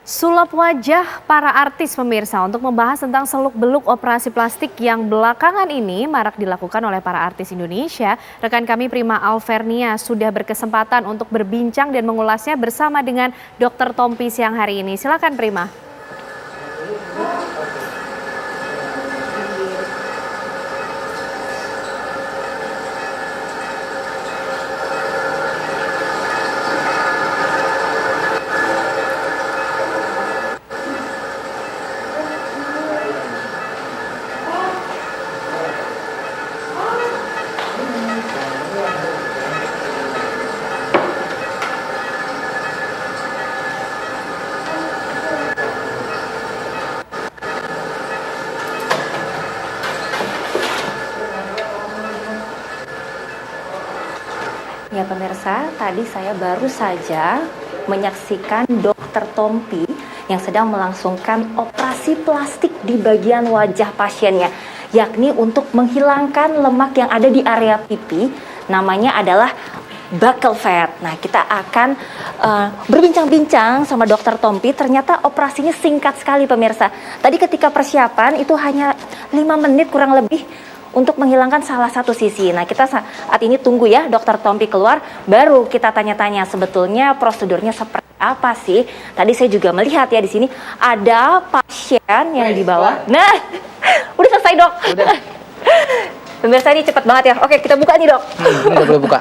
Sulap wajah para artis pemirsa untuk membahas tentang seluk-beluk operasi plastik yang belakangan ini marak dilakukan oleh para artis Indonesia. Rekan kami Prima Alvernia sudah berkesempatan untuk berbincang dan mengulasnya bersama dengan Dr. Tompi siang hari ini. Silakan Prima. Ya pemirsa, tadi saya baru saja menyaksikan Dr. Tompi yang sedang melangsungkan operasi plastik di bagian wajah pasiennya, yakni untuk menghilangkan lemak yang ada di area pipi, namanya adalah buccal fat. Nah, kita akan berbincang-bincang sama Dr. Tompi. Ternyata operasinya singkat sekali pemirsa. Tadi ketika persiapan itu hanya 5 menit kurang lebih untuk menghilangkan salah satu sisi. Nah, kita saat ini tunggu ya Dr. Tompi keluar, baru kita tanya-tanya sebetulnya prosedurnya seperti apa sih. Tadi saya juga melihat ya di sini ada pasien yang dibawa. Nah, udah selesai dok. Udah. Pemirsa ini cepat banget ya. Oke, kita buka nih dok. Udah boleh buka.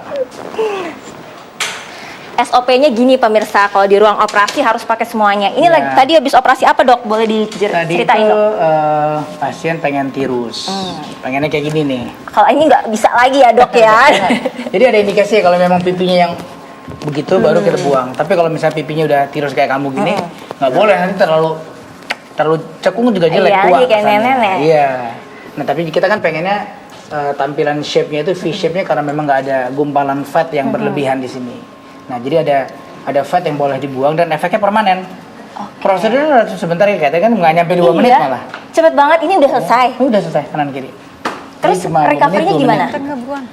SOP-nya gini pemirsa, kalau di ruang operasi harus pakai semuanya. Ini lagi tadi habis operasi apa dok? Boleh diceritain Tadi itu dok? pasien pengen tirus, pengennya kayak gini nih. Kalau ini nggak bisa lagi ya dok ya. Jadi ada indikasi kalau memang pipinya yang begitu baru kita buang. Tapi kalau misalnya pipinya udah tirus kayak kamu gini, nggak boleh, nanti terlalu cekung juga jelek, Iya, tua kayak kesannya. nenek. Iya. Nah tapi kita kan pengennya tampilan shape-nya itu V shape-nya karena memang nggak ada gumpalan fat yang berlebihan di sini. Nah, jadi ada fat yang boleh dibuang dan efeknya permanen. Prosedurnya sebentar ya, katanya kan nggak nyampe 2 menit malah. Cepet banget, ini udah selesai. Ini udah selesai kanan kiri. Terus Jadi cuma 2 recovery-nya menit, 2 gimana? menit. Kan nggak buang.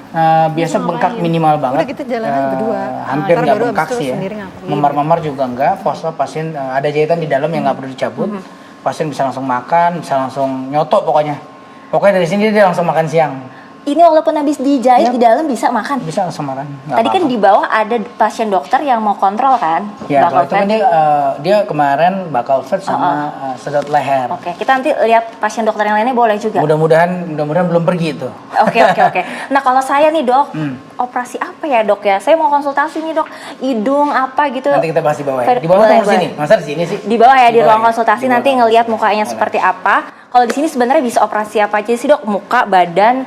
Biasa bengkak minimal banget. Udah kita jalanin berdua. Hampir Ntar nggak baru bengkak abis itu sih ya. sendiri ngapain. Memar-memar juga enggak. Pasien ada jahitan di dalam yang nggak perlu dicabut. Pasien bisa langsung makan, bisa langsung nyotok pokoknya. Pokoknya dari sini dia langsung makan siang. Ini walaupun habis dijahit di dalam bisa makan. Bisa langsung makan. Nggak Tadi kan apa-apa. di bawah ada pasien dokter yang mau kontrol kan? Ya, kalau Buccal itu kan fat. dia kemarin bakal fat sama sedot leher. Oke, kita nanti lihat pasien dokter yang lainnya boleh juga. Mudah-mudahan belum pergi itu. Oke. Nah kalau saya nih dok, operasi apa ya dok ya? Saya mau konsultasi nih dok, hidung apa gitu. Nanti kita bahas di bawah ya. Di bawah Boleh, atau sini? Masa di sini sih? Di bawah ya, di bawah ruang ya? konsultasi Di nanti bawah. ngelihat mukanya seperti apa. Kalau di sini sebenarnya bisa operasi apa aja sih dok? Muka, badan?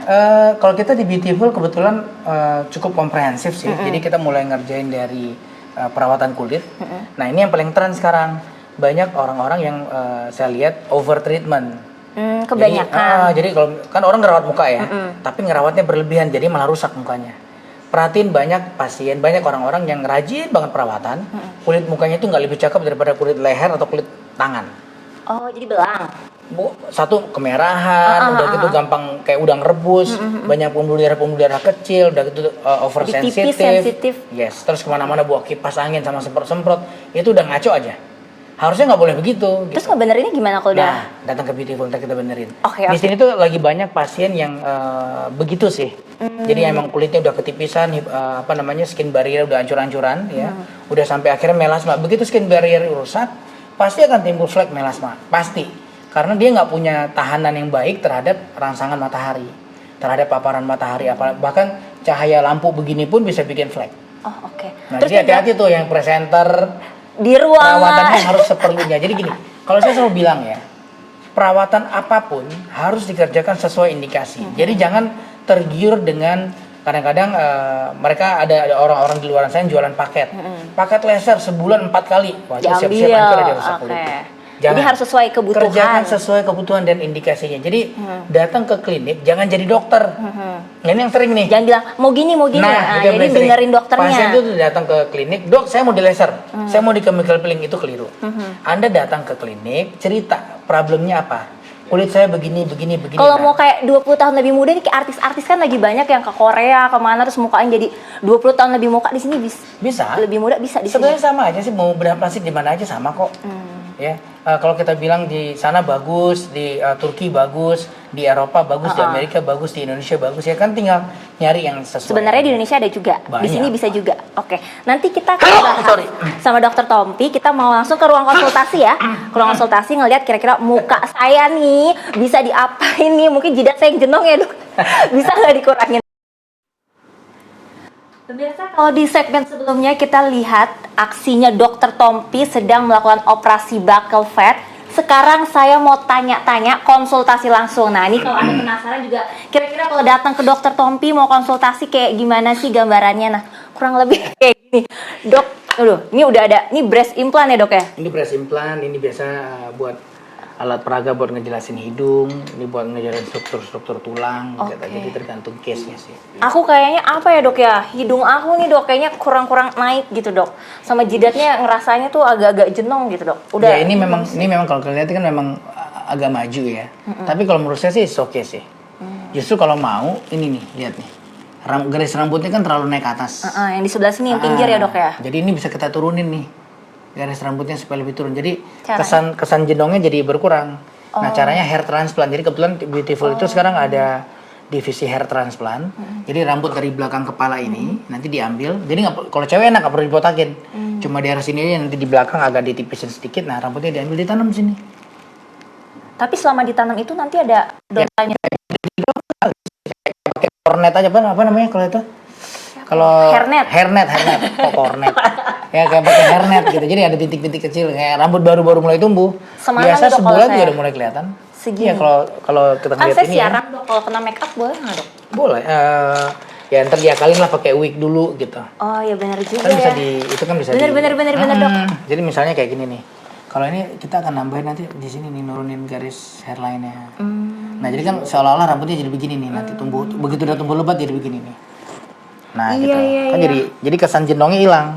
Kalau kita di Beautiful kebetulan cukup komprehensif sih. Jadi kita mulai ngerjain dari perawatan kulit. Nah ini yang paling tren sekarang. Banyak orang-orang yang saya lihat over treatment. Kebanyakan. Jadi kalau kan orang ngerawat muka ya, tapi ngerawatnya berlebihan, jadi malah rusak mukanya. Perhatiin banyak pasien, banyak orang-orang yang rajin banget perawatan, kulit mukanya itu nggak lebih cakep daripada kulit leher atau kulit tangan. Oh jadi belang. Satu kemerahan, udah gitu gampang kayak udang rebus, banyak pembuluh darah kecil, udah gitu oversensitif. Tipis, sensitif. Yes, terus kemana-mana bawa kipas angin sama semprot-semprot, itu udah ngaco aja. Harusnya nggak boleh begitu. Terus ngebenerinnya gimana kalau udah? Nah, datang ke Beautiful, ntar kita benerin. Oke. Di sini tuh lagi banyak pasien yang begitu sih. Jadi emang kulitnya udah ketipisan, skin barrier udah hancur-hancuran, ya. Udah sampai akhirnya melasma. Begitu skin barrier rusak, pasti akan timbul flek melasma, pasti. Karena dia nggak punya tahanan yang baik terhadap rangsangan matahari, terhadap paparan matahari, bahkan cahaya lampu begini pun bisa bikin flek. Oh oke. Nah, Terus jadi hati-hati tuh yang presenter. di ruang Perawatannya harus seperlunya. Jadi gini, kalau saya selalu bilang ya, perawatan apapun harus dikerjakan sesuai indikasi. Jadi jangan tergiur dengan kadang-kadang mereka ada orang-orang di luar sana yang jualan paket. Paket laser sebulan 4 kali. Wah, itu siap-siap hancur aja rusak kulit. Jadi harus sesuai kebutuhan. Kerjakan sesuai kebutuhan dan indikasinya. Jadi datang ke klinik, jangan jadi dokter. Nah, ini yang sering nih. Jangan bilang mau gini. Nah, Jadi dengerin dokternya. Pasien itu datang ke klinik, dok saya mau di laser, saya mau di chemical peeling, itu keliru. Anda datang ke klinik, cerita problemnya apa. Kulit saya begini. Kalau mau kayak 20 tahun lebih muda nih, kayak artis-artis kan lagi banyak yang ke Korea, kemana terus mukanya jadi 20 tahun lebih muka di sini bisa. Lebih muda bisa di sini. Sebenarnya sama aja sih, mau bedah plastik di mana aja sama kok. Ya, kalau kita bilang di sana bagus, di Turki bagus, di Eropa bagus, di Amerika bagus, di Indonesia bagus, ya kan tinggal nyari yang sesuai. Sebenarnya di Indonesia ada juga, Banyak. di sini bisa juga. Oke, nanti kita akan bahas sama Dokter Tompi. Kita mau langsung ke ruang konsultasi ya. Ke ruang konsultasi ngelihat kira-kira muka saya nih bisa diapain nih? Mungkin jidat saya yang jenong ya dok. Bisa nggak dikurangin? Pemirsa, kalau di segmen sebelumnya kita lihat aksinya Dokter Tompi sedang melakukan operasi buccal fat. Sekarang saya mau tanya-tanya konsultasi langsung. Nah ini kalau Anda penasaran juga, kira-kira kalau datang ke Dokter Tompi mau konsultasi kayak gimana sih gambarannya? Nah kurang lebih kayak gini. Dok, ini udah ada, ini breast implant ya dok ya? Ini breast implant, ini biasa buat alat peraga buat ngejelasin hidung, ini buat ngejelasin struktur-struktur tulang, gitu. Jadi tergantung case-nya sih. Aku kayaknya apa ya dok ya, hidung aku nih dok kayaknya kurang-kurang naik gitu dok, sama jidatnya ngerasanya tuh agak-agak jenong gitu dok. Udah. Ya ini memang kalau kalian lihat kan memang agak maju ya. Tapi kalau menurut saya sih oke sih. Justru kalau mau ini nih lihat nih, garis rambutnya kan terlalu naik ke atas. Yang di sebelah sini yang pinggir ya dok ya. Jadi ini bisa kita turunin nih garis rambutnya supaya lebih turun. Jadi kesan jenongnya jadi berkurang. Nah caranya hair transplant. Jadi kebetulan Beautiful itu sekarang ada divisi hair transplant. Jadi rambut dari belakang kepala ini nanti diambil. Jadi kalau cewek enak nggak perlu dibotakin. Cuma di area sini aja, nanti di belakang agak ditipisin sedikit. Nah rambutnya diambil ditanam sini. Tapi selama ditanam itu nanti ada dosanya. Pakai cornet aja apa namanya kalau itu? Kalau hairnet, kok cornet. Ya kayak pakai hairnet gitu. Jadi ada titik-titik kecil kayak rambut baru mulai tumbuh. Biasa sebulan juga udah mulai kelihatan. Segini. Ya kalau kita lihat saya ini siaran dok, kalau kena make up boleh nggak dok? Boleh. Ya ntar diakalin lah pakai wig dulu gitu. Oh ya benar juga Kan bisa ya. itu kan bisa benar dok. Jadi misalnya kayak gini nih. Kalau ini kita akan nambahin nanti di sini nih nurunin garis hairline-nya. Nah jadi kan seolah-olah rambutnya jadi begini nih nanti tumbuh. Begitu udah tumbuh lebat jadi begini nih. Nah gitu. Kan jadi kesan jenongnya hilang.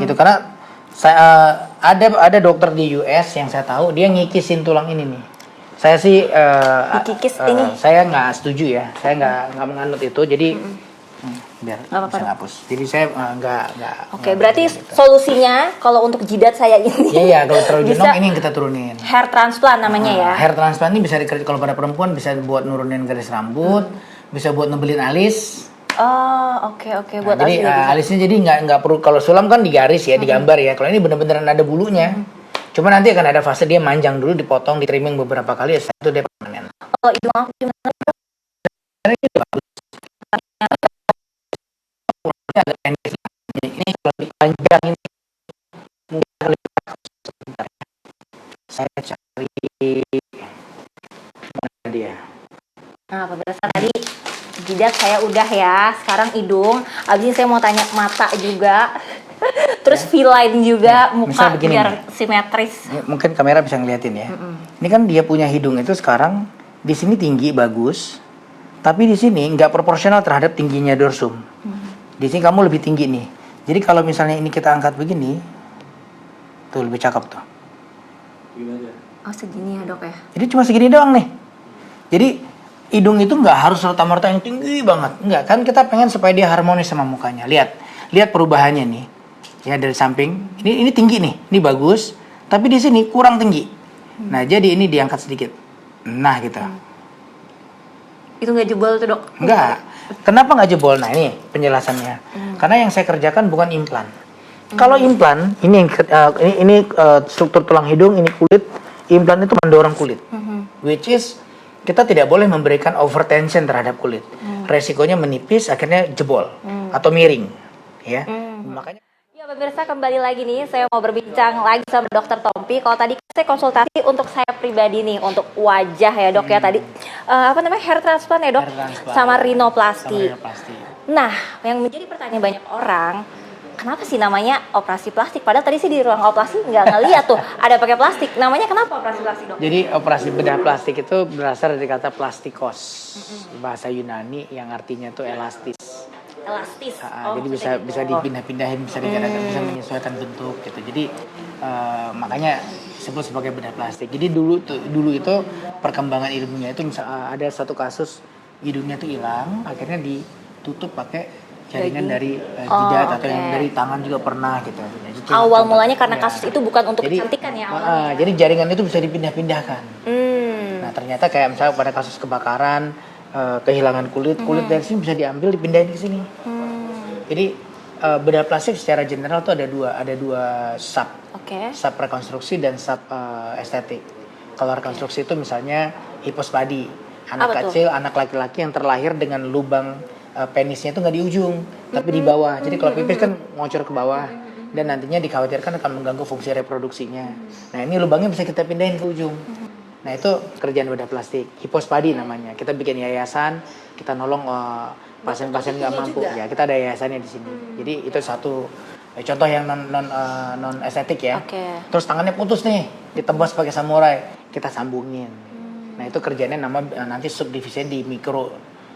Gitu karena saya ada dokter di US yang saya tahu dia ngikisin tulang ini nih. Saya sih ini. Saya nggak setuju ya. Saya nggak menganut itu. Jadi biar bisa ngapus. Jadi saya nggak. Oke, berarti gitu. Solusinya kalau untuk jidat saya ini. Iya, kalau terlalu jenong ini yang kita turunin. Hair transplant namanya ya. Hair transplant ini bisa kalau pada perempuan bisa buat nurunin garis rambut, bisa buat nebelin alis. Oh, oke. Buat jadi alisnya jadi nggak perlu, kalau sulam kan digaris ya, digambar ya. Kalau ini bener-bener ada bulunya. Cuma nanti akan ada fase dia manjang dulu, dipotong, di trimming beberapa kali, ya itu dia permanen. Kalau hidung aku gimana? Ini kalau dipanjang ini mungkin lebih sebentar. Saya cari mana dia. Nah, pemirsa tadi jidat saya udah ya, sekarang hidung. Abis ini saya mau tanya mata juga. Terus V-line juga, muka biar simetris. Mungkin kamera bisa ngeliatin ya. Ini kan dia punya hidung itu sekarang di sini tinggi bagus, tapi di sini nggak proporsional terhadap tingginya dorsum. Di sini kamu lebih tinggi nih. Jadi kalau misalnya ini kita angkat begini, tuh lebih cakep tuh. Oh segini ya dok ya? Jadi cuma segini doang nih. Jadi hidung itu nggak harus serta-merta yang tinggi banget. Nggak, kan kita pengen supaya dia harmonis sama mukanya. Lihat perubahannya nih. Ya dari samping, ini tinggi nih, ini bagus. Tapi di sini kurang tinggi. Nah jadi ini diangkat sedikit. Nah gitu. Itu nggak jebol tuh dok? Nggak. Kenapa nggak jebol? Nah ini penjelasannya. Karena yang saya kerjakan bukan implan. Kalau implan, ini struktur tulang hidung, ini kulit. Implan itu mendorong kulit. Which is kita tidak boleh memberikan overtension terhadap kulit. Resikonya menipis, akhirnya jebol atau miring. Ya, makanya. Ya pemirsa, kembali lagi nih, saya mau berbincang lagi sama Dokter Tompi. Kalau tadi saya konsultasi untuk saya pribadi nih, untuk wajah ya dok ya tadi. Apa namanya, hair transplant ya dok? Sama rhinoplasty. Nah, yang menjadi pertanyaan banyak orang, kenapa sih namanya operasi plastik? Padahal tadi sih di ruang operasi nggak ngeliat tuh ada pakai plastik. Namanya kenapa operasi plastik dok? Jadi operasi bedah plastik itu berasal dari kata plastikos, bahasa Yunani yang artinya tuh elastis. Jadi bisa dipindah-pindahin, bisa bisa menyesuaikan bentuk gitu. Jadi makanya disebut sebagai bedah plastik. Jadi dulu itu perkembangan ilmunya itu ada satu kasus hidungnya tuh hilang, akhirnya ditutup pakai jaringan Daging. dari jidat atau oke. yang dari tangan juga pernah gitu. Jadi itu Awal contoh. mulanya karena Ya. kasus itu bukan untuk Jadi, kecantikan ya awalnya. jadi jaringan itu bisa dipindah-pindahkan. Hmm. Nah ternyata kayak misalnya pada kasus kebakaran, kehilangan kulit dari sini bisa diambil dipindahin ke sini. Jadi bedah plastik secara general tuh ada dua sub Oke. rekonstruksi dan sub estetik. Kalau rekonstruksi itu misalnya hipospadi, anak Apa tuh? kecil, anak laki-laki yang terlahir dengan lubang penisnya itu nggak di ujung, tapi di bawah. Jadi kalau pipis kan ngocor ke bawah dan nantinya dikhawatirkan akan mengganggu fungsi reproduksinya. Nah ini lubangnya bisa kita pindahin ke ujung. Nah itu kerjaan bedah plastik, hipospadi namanya. Kita bikin yayasan, kita nolong pasien-pasien nggak mampu. Ya kita ada yayasannya di sini. Jadi itu satu contoh yang non estetik ya. Oke. Terus tangannya putus nih, ditebas pakai samurai, kita sambungin. Nah itu kerjanya nanti subdivisinya di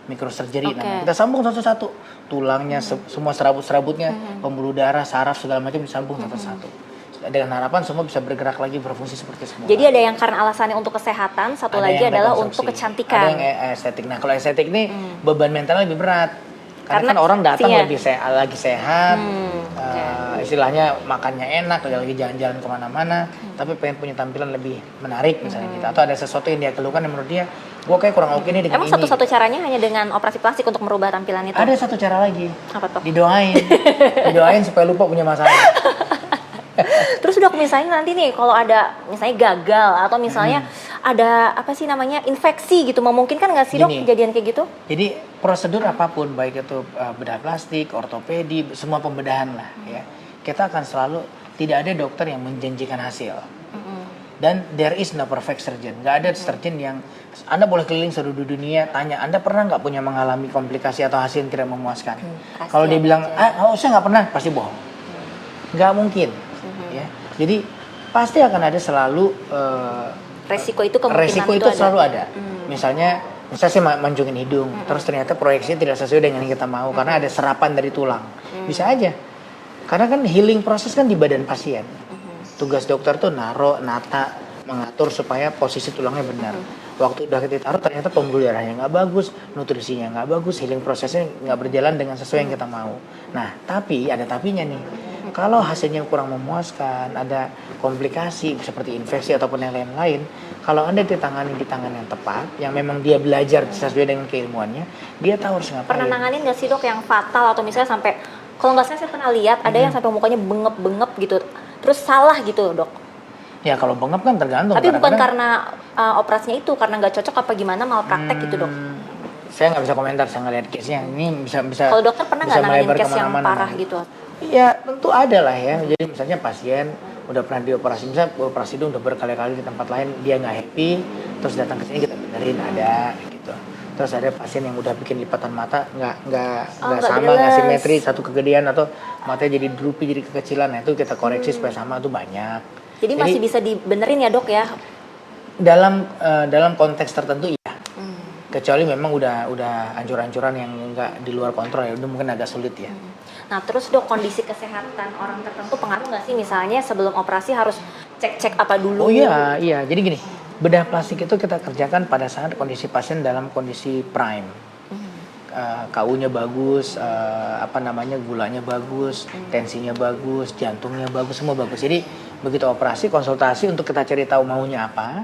microsurgery Oke. namanya. Kita sambung satu-satu, tulangnya, semua serabut-serabutnya, pembuluh darah, saraf segala macam disambung satu-satu. Dengan harapan semua bisa bergerak lagi berfungsi seperti semula. Jadi ada yang karena alasannya untuk kesehatan, satu Ada lagi yang adalah rekonstruksi, untuk kecantikan. ada yang estetik. Nah kalau estetik ini beban mentalnya lebih berat. Karena kan orang datang pastinya. lebih lagi sehat, oke. istilahnya makannya enak, lagi jalan-jalan kemana-mana, tapi pengen punya tampilan lebih menarik misalnya gitu. Atau ada sesuatu yang dia keluhkan yang menurut dia, gue kayak kurang oke nih dengan Emang ini. satu-satu caranya hanya dengan operasi plastik untuk merubah tampilan itu? Ada satu cara lagi, Apa tuh? didoain supaya lupa punya masalah. Terus dok, misalnya nanti nih kalau ada misalnya gagal atau misalnya ada apa sih namanya infeksi gitu, memungkinkan nggak sih dok Gini. kejadian kayak gitu? Jadi prosedur apapun, baik itu bedah plastik, ortopedi, semua pembedahan lah ya, kita akan selalu tidak ada dokter yang menjanjikan hasil. Dan there is no perfect surgeon. Nggak ada surgeon yang Anda boleh keliling seluruh dunia tanya Anda pernah nggak punya mengalami komplikasi atau hasil yang tidak memuaskan. Kalau dia bilang saya nggak pernah, pasti bohong. Nggak mungkin. Ya. Jadi pasti akan ada selalu Resiko itu kemungkinan resiko itu selalu ada. Misalnya saya manjungin hidung, terus ternyata proyeksinya tidak sesuai dengan yang kita mau karena ada serapan dari tulang. Bisa aja. Karena kan healing proses kan di badan pasien. Tugas dokter tuh nata, mengatur supaya posisi tulangnya benar. Waktu udah kita taruh ternyata pembuluh darahnya nggak bagus, nutrisinya nggak bagus, healing prosesnya nggak berjalan dengan sesuai yang kita mau. Nah, tapi ada tapinya nih. Kalau hasilnya kurang memuaskan, ada komplikasi seperti infeksi ataupun yang lain-lain, kalau Anda ditangani di tangan yang tepat, yang memang dia belajar sesuai dengan keilmuannya, dia tahu harus ngapain. Pernah nanganin nggak sih dok yang fatal atau misalnya sampai, kalau nggak salah saya pernah lihat ada yang sampai mukanya bengep-bengep gitu, terus salah gitu dok. Ya kalau bengap kan tergantung. Tapi bukan karena operasinya itu, karena nggak cocok apa gimana, malpraktek gitu dok. Saya nggak bisa komentar, saya nggak lihat case-nya. Ini bisa. Kalau dokter pernah nggak nanganin case yang parah nanti. gitu? Ya tentu ada lah ya. Jadi misalnya pasien udah pernah dioperasi, misalnya operasi itu udah berkali-kali di tempat lain, dia nggak happy, terus datang ke sini kita benerin, ada gitu. Terus ada pasien yang udah bikin lipatan mata nggak sama, nggak simetri, satu kegedean atau matanya jadi droopy, jadi kekecilan. Nah itu kita koreksi supaya sama, itu banyak. Jadi masih bisa dibenerin ya dok ya? Dalam konteks tertentu iya. Kecuali memang udah ancur-ancuran yang nggak di luar kontrol ya, udah mungkin agak sulit ya. Nah terus dok, kondisi kesehatan orang tertentu pengaruh nggak sih, misalnya sebelum operasi harus cek-cek apa dulu? Oh iya. Jadi gini, bedah plastik itu kita kerjakan pada saat kondisi pasien dalam kondisi prime. KU-nya bagus, gulanya bagus, tensinya bagus, jantungnya bagus, semua bagus. Jadi begitu operasi, konsultasi untuk kita cari tahu maunya apa,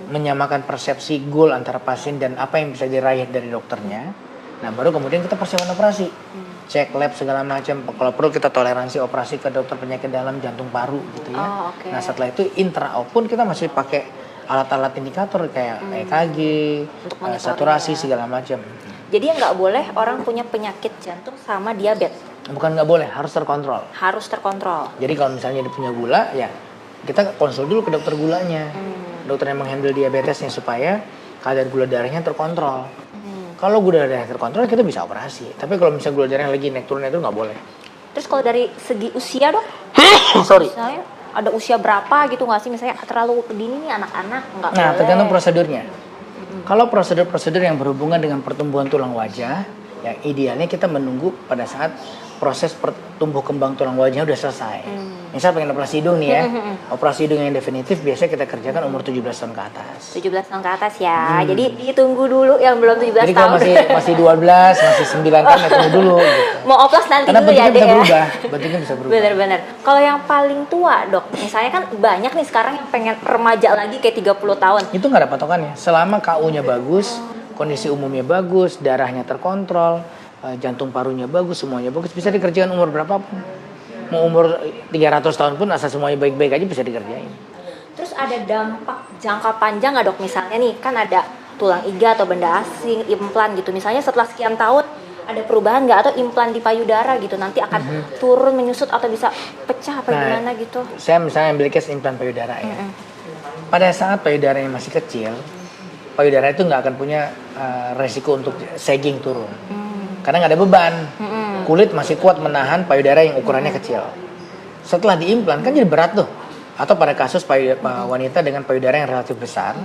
menyamakan persepsi goal antara pasien dan apa yang bisa diraih dari dokternya. Nah baru kemudian kita persiapan operasi, cek lab segala macam. Kalau perlu kita toleransi operasi ke dokter penyakit dalam, jantung, paru gitu ya. Okay. Nah setelah itu intra-op pun kita masih pakai alat-alat indikator kayak EKG, saturasi segala macam. Jadi yang nggak boleh orang punya penyakit jantung sama diabetes? Bukan nggak boleh, harus terkontrol. Harus terkontrol. Jadi kalau misalnya dia punya gula, ya kita konsul dulu ke dokter gulanya, dokter yang menghandle diabetesnya supaya kadar gula darahnya terkontrol. Kalau gula darah terkontrol kita bisa operasi. Tapi kalau misalnya gula darahnya lagi naik turun itu nggak boleh. Terus kalau dari segi usia dok? Sorry. Misalnya ada usia berapa gitu nggak sih? Misalnya terlalu dini nih anak-anak nggak boleh. Nah tergantung prosedurnya. Kalau prosedur-prosedur yang berhubungan dengan pertumbuhan tulang wajah, Ya idealnya kita menunggu pada saat proses tumbuh kembang tulang wajahnya udah selesai. Misal pengen operasi hidung nih ya, operasi hidung yang definitif biasanya kita kerjakan umur 17 tahun ke atas. 17 tahun ke atas ya. Jadi ditunggu dulu yang belum 17 Jadi tahun. kalau masih 12, masih 9 tahun ya tunggu dulu. Gitu. Mau oplos nanti Karena dulu ya, bentuknya Dek bisa ya. berubah, bentuknya bisa berubah. Bener-bener. Kalau yang paling tua, Dok, misalnya kan banyak nih sekarang yang pengen remaja lagi kayak 30 tahun. Itu nggak ada patokannya. Selama KU-nya bagus, kondisi umumnya bagus, darahnya terkontrol, jantung parunya bagus, semuanya bagus, bisa dikerjakan umur berapapun. Mau umur 300 tahun pun asal semuanya baik-baik aja bisa dikerjain. Terus ada dampak jangka panjang nggak, Dok? Misalnya nih kan ada tulang iga atau benda asing, implan gitu. Misalnya setelah sekian tahun ada perubahan nggak, atau implan di payudara gitu nanti akan turun, menyusut, atau bisa pecah apa gimana gitu? Saya misalnya ambil case implan payudara ya. Pada saat payudaranya masih kecil, payudara itu nggak akan punya resiko untuk sagging turun. Karena nggak ada beban. Kulit masih kuat menahan payudara yang ukurannya kecil. Setelah diimplan kan jadi berat tuh. Atau pada kasus wanita dengan payudara yang relatif besar,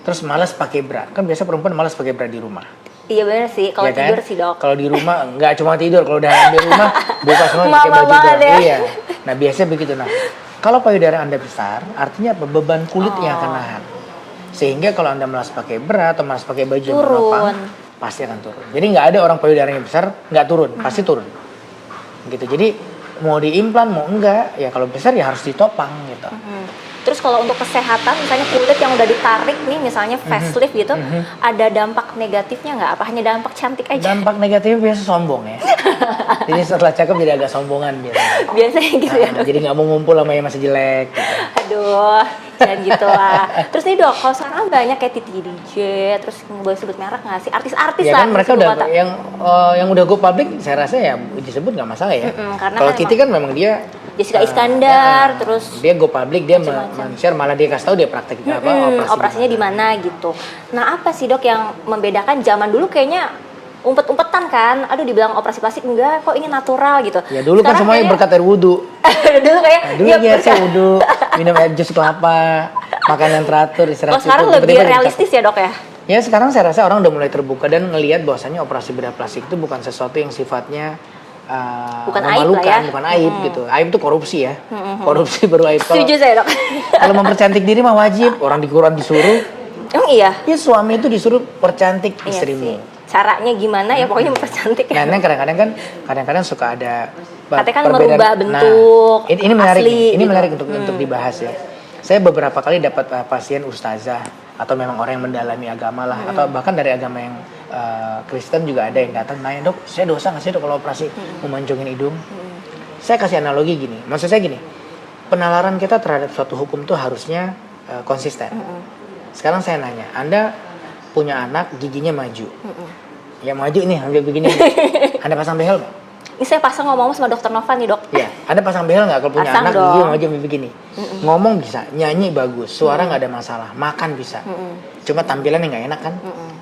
terus malas pakai bra. Kan biasa perempuan malas pakai bra di rumah. Iya benar sih, kalau Ya kan? tidur sih, Dok. Kalau di rumah nggak cuma tidur, kalau udah di rumah buka semua pakai Mama baju banget doang. ya. Iya. Nah biasanya begitu. Nah kalau payudara Anda besar, artinya apa? Beban kulit yang akan nahan. Sehingga kalau Anda malas pakai bra atau malas pakai baju yang menopang, pasti akan turun. Jadi nggak ada orang payudaranya besar nggak turun, pasti turun. Gitu. Jadi mau diimplan mau enggak, ya kalau besar ya harus ditopang gitu. Terus kalau untuk kesehatan, misalnya kulit yang udah ditarik nih, misalnya facelift gitu, ada dampak negatifnya nggak? Apa hanya dampak cantik aja? Dampak negatifnya biasa sombong ya. Jadi setelah cakep jadi agak sombongan biasanya. Biasanya gitu ya, Dok. Jadi nggak mau ngumpul sama yang masih jelek. Gitu. Aduh, jangan gitu lah. Terus nih, Dok, kalau sekarang banyak kayak Titi DJ, terus boleh sebut merek nggak sih? Artis-artis Ya lah. kan mereka di udah kota. yang udah go public, saya rasa ya disebut nggak masalah ya. Karena Kalau kan Titi kan memang dia Jessica Iskandar, terus dia go public, dia men-share, malah dia kasih tahu dia praktek operasinya di mana gitu. Nah, apa sih, Dok, yang membedakan? Zaman dulu kayaknya umpet-umpetan kan, aduh dibilang operasi plastik, enggak kok ini natural gitu. Ya dulu kan semuanya berkat air wudhu. Dulu kayak Dulu biasa wudhu, minum air jus kelapa, makan yang teratur, istirahat. Kalau sekarang cukup, lebih tiba-tiba realistis ya, Dok ya? Ya sekarang saya rasa orang udah mulai terbuka dan ngelihat bahwasanya operasi bedah plastik itu bukan sesuatu yang sifatnya bukan aib lah memalukan, ya. bukan aib gitu. Aib itu korupsi ya. Korupsi baru aib. Setuju saya, Dok. Kalau mempercantik diri mah wajib, orang di Quran disuruh. Emang iya? Ya suami itu disuruh percantik Iya istrimu. sih. Caranya gimana ya, pokoknya mempercantik ya. Nah, kadang-kadang suka ada Katanya kan perbedaan. merubah bentuk ini menarik, asli ini gitu. menarik untuk dibahas ya. Saya beberapa kali dapat pasien ustazah atau memang orang yang mendalami agama lah, atau bahkan dari agama yang Kristen juga ada yang datang nanya, "Dok, saya dosa nggak sih, Dok, kalau operasi memancungin hidung?" Saya kasih analogi gini, maksud saya gini, penalaran kita terhadap suatu hukum tuh harusnya konsisten. Sekarang saya nanya, Anda punya anak giginya maju, ya maju nih, ambil begini, Anda pasang behel nggak? Ini saya pasang ngomong sama dokter Nova nih, Dok. Ya, Anda pasang behel nggak kalau punya Pasang anak dong. gigi maju begini? Ngomong bisa, nyanyi bagus, suara nggak ada masalah, makan bisa. Cuma tampilannya nggak enak kan?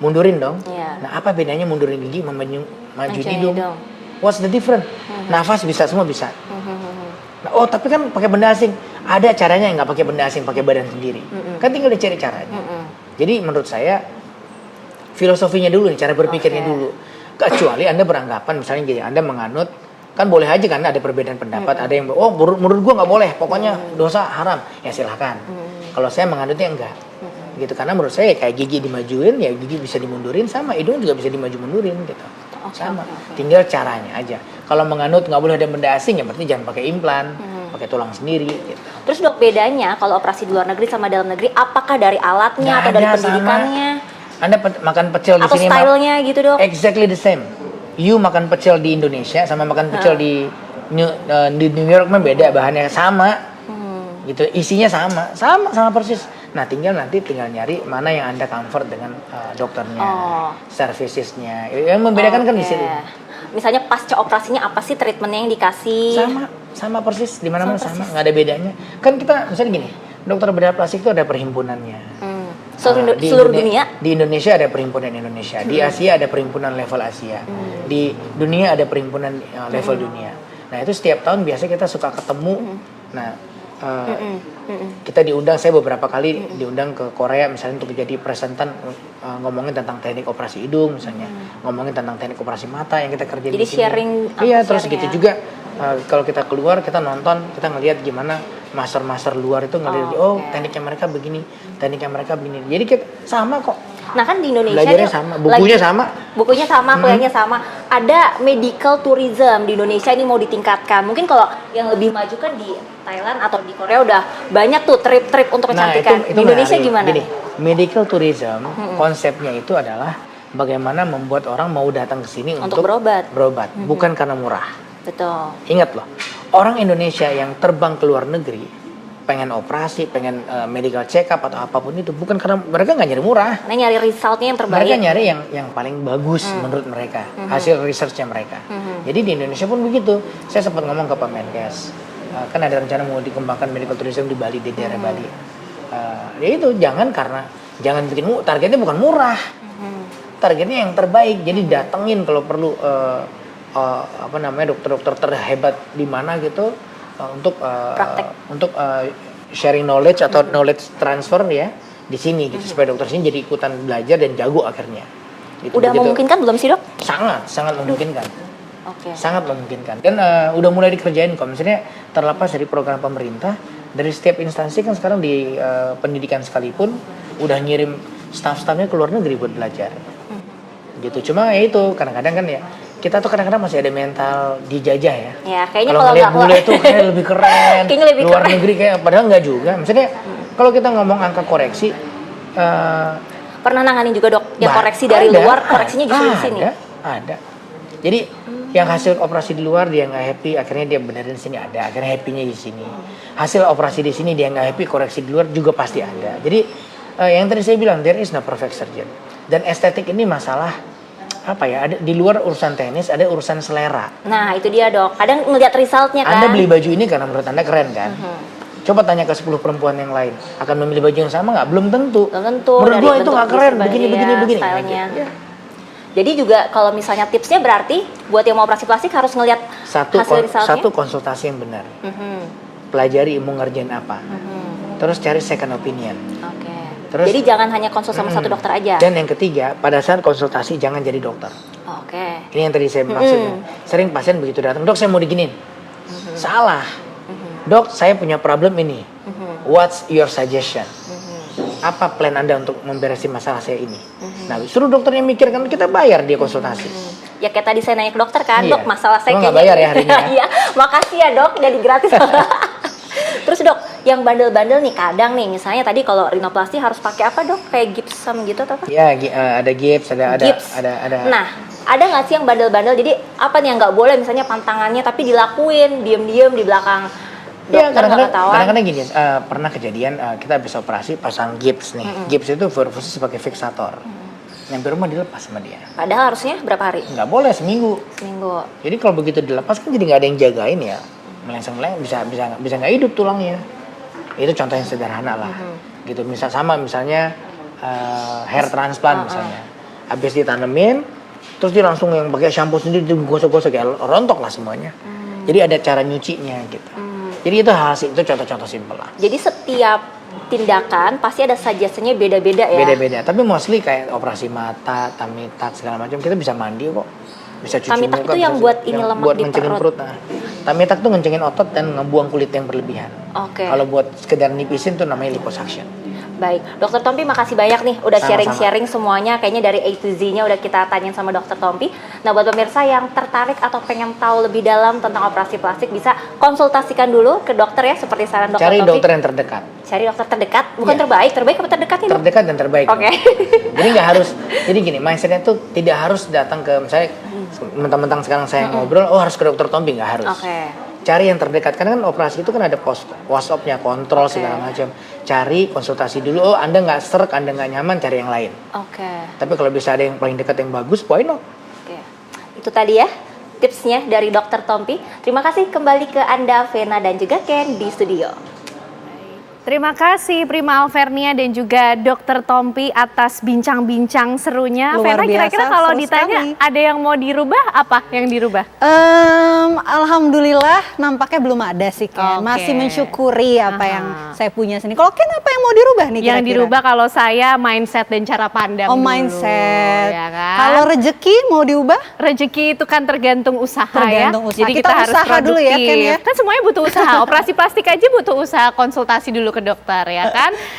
Mundurin dong. Iya. Nah, apa bedanya mundurin gigi sama majuin Majuin hidung? hidung. What's the difference? Nafas bisa, semua bisa. Nah, oh, tapi kan pakai benda asing. Ada caranya nggak pakai benda asing, pakai badan sendiri. Kan tinggal dicari caranya. Jadi menurut saya filosofinya dulu nih, cara berpikirnya dulu. Kecuali Anda beranggapan misalnya gini, Anda menganut, kan boleh aja kan ada perbedaan pendapat, ada yang oh menurut gua nggak boleh, pokoknya dosa haram, ya silahkan. Kalau saya menganutnya enggak, gitu, karena menurut saya kayak gigi dimajuin, ya gigi bisa dimundurin, sama hidung juga bisa dimaju mundurin gitu, sama, tinggal caranya aja. Kalau menganut nggak boleh ada benda asing, ya berarti jangan pakai implan, pakai tulang sendiri. Gitu. Terus, Dok, bedanya kalau operasi di luar negeri sama dalam negeri, apakah dari alatnya Nggak atau dari ada, pendidikannya? Anda makan pecel di Atau sini stylenya gitu, Dok? exactly the same. You makan pecel di Indonesia sama makan pecel di New York mah beda, bahannya sama. Gitu, isinya sama persis. Nah, tinggal nyari mana yang Anda comfort dengan dokternya, servicesnya. Yang membedakan kan di sini. Misalnya pasca operasinya apa sih treatmentnya yang dikasih? Sama persis, di mana-mana sama, nggak ada bedanya. Kan kita misalnya gini, dokter bedah plastik itu ada perhimpunannya. Seluruh dunia? Di Indonesia ada perhimpunan Indonesia, di Asia ada perhimpunan level Asia, di dunia ada perhimpunan level dunia. Nah, itu setiap tahun biasa kita suka ketemu. Nah, Kita diundang, saya beberapa kali diundang ke Korea misalnya untuk jadi presentan ngomongin tentang teknik operasi hidung misalnya, ngomongin tentang teknik operasi mata yang kita kerjain Jadi di sini. sharing, Iya, share terus gitu ya. juga kalau kita keluar kita nonton, kita ngelihat gimana master luar itu ngelihat tekniknya mereka begini, tekniknya mereka begini. Jadi kita sama kok. Nah kan di Indonesia Belajarnya nih, sama, bukunya sama. bukunya sama, kuliahnya sama. Ada medical tourism di Indonesia ini mau ditingkatkan. Mungkin kalau yang lebih maju kan di Thailand atau di Korea udah banyak tuh trip-trip untuk kecantikan. Di Indonesia menarik. gimana? Gini, medical tourism konsepnya itu adalah bagaimana membuat orang mau datang ke sini Untuk berobat. bukan karena murah. Betul. Ingat loh, orang Indonesia yang terbang ke luar negeri pengen operasi, pengen medical check up atau apapun itu bukan karena mereka nggak nyari murah. Nah nyari resultnya yang terbaik. Mereka nyari yang paling bagus menurut mereka, hasil researchnya mereka. Jadi di Indonesia pun begitu. Saya sempat ngomong ke Pak Menkes, kan ada rencana mau dikembangkan medical tourism di Bali, di daerah Bali. Ya itu jangan bikin targetnya bukan murah, targetnya yang terbaik. Jadi datengin kalau perlu dokter-dokter terhebat di mana gitu. Untuk sharing knowledge atau knowledge transfer ya di sini gitu supaya dokter sini jadi ikutan belajar dan jago akhirnya. Gitu, Udah memungkinkan belum sih dok? Sangat memungkinkan. Oke. Sangat memungkinkan. Dan udah mulai dikerjain kok. Misalnya terlepas dari program pemerintah, dari setiap instansi kan sekarang di pendidikan sekalipun udah ngirim staff-staffnya ke luar negeri buat belajar. Gitu. Cuma ya itu kadang-kadang kan ya kita tuh kadang-kadang masih ada mental dijajah ya. Ya kayaknya kalau ngeliat bule tuh kayak lebih keren. Kayaknya lebih luar keren. negeri kayak padahal nggak juga. Misalnya kalau kita ngomong angka koreksi Pernah nanganin juga dok yang koreksi dari luar, koreksinya justru di sini. Ada. Jadi yang hasil operasi di luar dia nggak happy, akhirnya dia benerin di sini ada. Akhirnya happy-nya di sini. Hasil operasi di sini dia nggak happy, koreksi di luar juga pasti ada. Jadi yang tadi saya bilang there is no perfect surgeon. Dan estetik ini masalah apa ya, ada di luar urusan teknis, ada urusan selera. Nah itu dia dok, kadang ngeliat resultnya kan. Anda beli baju ini karena menurut Anda keren kan? Coba tanya ke 10 perempuan yang lain, akan memilih baju yang sama nggak? Belum tentu. Belum tentu. Menurut gua itu nggak keren, begini. Stylenya. Gitu. Jadi juga kalau misalnya tipsnya berarti buat yang mau operasi plastik harus ngeliat hasil resultnya. Satu konsultasi yang benar. Pelajari mau ngerjain apa. Terus cari second opinion. Oke. Terus, jadi jangan hanya konsul sama satu dokter aja. Dan yang ketiga, pada saat konsultasi jangan jadi dokter. Oke. Ini yang tadi saya maksudnya. Sering pasien begitu datang, dok saya mau diginin. Salah. Dok saya punya problem ini. What's your suggestion? Apa plan Anda untuk memberesin masalah saya ini? Nah, suruh dokternya mikir kan kita bayar dia konsultasi. Ya kayak tadi saya nanya ke dokter kan, Iya. dok masalah saya Lo nggak kayaknya. bayar ya hari ini ya? Iya, makasih ya dok, jadi gratis. Terus dok, yang bandel-bandel nih kadang nih, misalnya tadi kalau rinoplasti harus pakai apa dok? Kayak gipsum gitu atau apa? Ya, ada gips, ada. Nah, ada nggak sih yang bandel-bandel? Jadi apa nih yang nggak boleh? Misalnya pantangannya tapi dilakuin, diem-diem di belakang Ya, dokter nggak ketahuan. kadang-kadang gini, pernah kejadian kita habis operasi pasang gips nih. Gips itu berfungsi sebagai fiksator. Nyampe rumah dilepas sama dia. Padahal harusnya berapa hari? Nggak boleh seminggu. Seminggu. Jadi kalau begitu dilepas kan jadi nggak ada yang jagain ya. Melengseng-melengseng bisa nggak hidup tulangnya. Itu contoh yang sederhana lah. Gitu misalnya hair transplant misalnya. Habis ditanemin terus dia langsung yang pakai shampoo sendiri digosok-gosok ya rontok lah semuanya. Jadi ada cara nyucinya gitu. Jadi itu itu contoh-contoh simpel lah. Jadi setiap tindakan pasti ada suggestion-nya beda-beda ya. Beda-beda. Tapi mostly kayak operasi mata, tummy tuck segala macam kita bisa mandi kok. Bisa cuci Tummy tuck muka. itu yang buat ini lemak buat di ngencengin perut. Nah. Tummy tuck tuh ngencengin otot dan ngebuang kulit yang berlebihan. Oke. Kalau buat sekedar nipisin tuh namanya liposuction. Baik, Dokter Tompi makasih banyak nih udah Sama-sama. sharing-sharing semuanya. Kayaknya dari A to Z-nya udah kita tanyain sama Dokter Tompi. Nah, buat pemirsa yang tertarik atau pengen tahu lebih dalam tentang operasi plastik bisa konsultasikan dulu ke dokter ya seperti saran Dokter Cari Tompi. dokter yang terdekat. Cari dokter terdekat, bukan Iya. terbaik apa terdekat nih, Dok? Terdekat dan terbaik. Oke. Jadi nggak harus. Jadi gini, mindsetnya tuh tidak harus datang ke misalnya mentang-mentang sekarang saya ngobrol, oh harus ke dokter Tompi, nggak harus. Oke. Cari yang terdekat karena kan operasi itu kan ada WhatsApp-nya, kontrol segala macam. Cari konsultasi dulu. Oh Anda nggak serak, Anda nggak nyaman, cari yang lain. Oke. Tapi kalau bisa ada yang paling dekat yang bagus, why not? Oke. Itu tadi ya tipsnya dari Dokter Tompi. Terima kasih kembali ke Anda Vena dan juga Ken di studio. Terima kasih Prima Alvernia dan juga Dr. Tompi atas bincang-bincang serunya. Luar Vena, kira-kira biasa, kalau seru ditanya sekali. ada yang mau dirubah, apa yang dirubah? Alhamdulillah nampaknya belum ada sih Ken. Oke. Masih mensyukuri apa yang saya punya sendiri. Kalau Ken apa yang mau dirubah nih Yang kira-kira? dirubah kalau saya mindset dan cara pandang Oh dulu, mindset. ya kan? Kalau rezeki mau diubah? Rezeki itu kan tergantung usaha Tergantung ya. usaha. Jadi Kita kita, harus usaha dulu ya, Ken, produktif. ya. Kan semuanya butuh usaha. Operasi plastik aja butuh usaha, konsultasi dulu ke dokter ya kan.